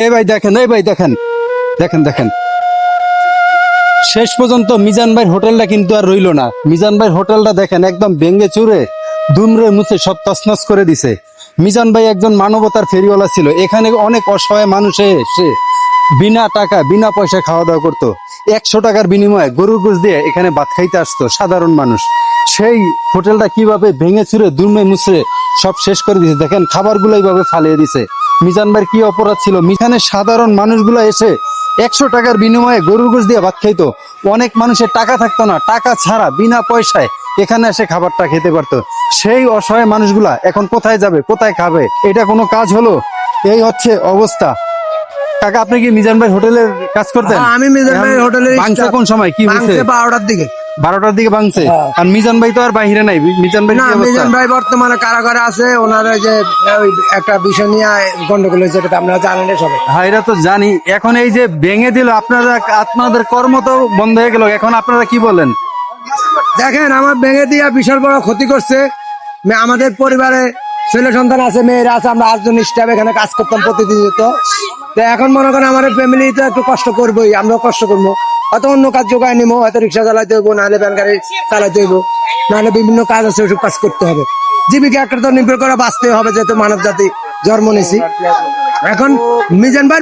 এই ভাই দেখেন, দেখেন দেখেন, শেষ পর্যন্ত মিজান ভাইয়ের হোটেলটা কিন্তু আর রইলো না। মিজান ভাইয়ের হোটেলটা দেখেন একদম ভেঙে চুরে দুমড়ে মুছে সব তছনছ করে দিছে। মিজান ভাই একজন মানবতার ফেরিওয়ালা ছিল। এখানে অনেক অসহায় মানুষ এসে বিনা টাকা বিনা পয়সা খাওয়া দাওয়া করতো। 100 টাকার বিনিময়ে গরুর গোশ দিয়ে এখানে ভাত খাইতে আসতো সাধারণ মানুষ। সেই হোটেলটা কিভাবে ভেঙে চুরে দুমড়ে মুছে সব শেষ করে দিছে। দেখেন খাবারগুলো এইভাবে ফালিয়ে দিছে। মিজান ভাইয়ের কি অপরাধ ছিল? এখানে সাধারণ মানুষগুলো এসে 100 টাকার বিনিময়ে গরুর গোশ দিয়ে ভাত খাইতো। অনেক মানুষের টাকা থাকতো না, টাকা ছাড়া বিনা পয়সায় এখানে এসে খাবারটা খেতে পারতো। সেই অসহায় মানুষগুলা এখন কোথায় যাবে, কোথায় খাবে? এটা কোনো কাজ হলো? এই হচ্ছে অবস্থা। কাকা, আপনি কি মিজান ভাই হোটেলের কাজ করতেন? আমি মিজান ভাই হোটেলের ভাঙছে কোন সময়, কি হয়েছে? 12টার দিকে। 12টার দিকে ভাঙছে। আর মিজান ভাই তো আর বাইরে নাই। মিজান ভাই না, কি অবস্থা? মিজান ভাই বর্তমানে কারাগারে আছে। ওনার ওই যে ওই একটা বিষয় নিয়ে গন্ডগোল হয়েছে, এটা আপনারা জানেন সবাই। হ্যাঁ, এটা তো জানি। এখন এই যে ভেঙে দিল, আপনাদের কর্ম তো বন্ধ হয়ে গেল, এখন আপনারা কি বলেন? দেখেন, আমার ভেঙে দিয়া বিশাল বড় ক্ষতি করছে। আমাদের পরিবারে ছেলে সন্তান আছে, মেয়েরা আছে, আমরা 8 জন স্টাফ এখানে কাজ করতাম প্রতিনিয়ত। তো এখন মনে করেন আমাদের ফ্যামিলি তো একটু কষ্ট করবোই, আমরাও কষ্ট করবো। হয়তো অন্য কাজ যোগায় নিবো, হয়তো রিক্সা চালাইতে হইব, নাহলে ভ্যান গাড়ি চালাইতে হইব, নাহলে বিভিন্ন কাজ আছে, ওইসব কাজ করতে হবে। জীবিকা একটা তো নির্ভর করে বাঁচতে হবে, যেহেতু মানব জাতি জন্ম নিয়েছি। এখন মিজান ভাই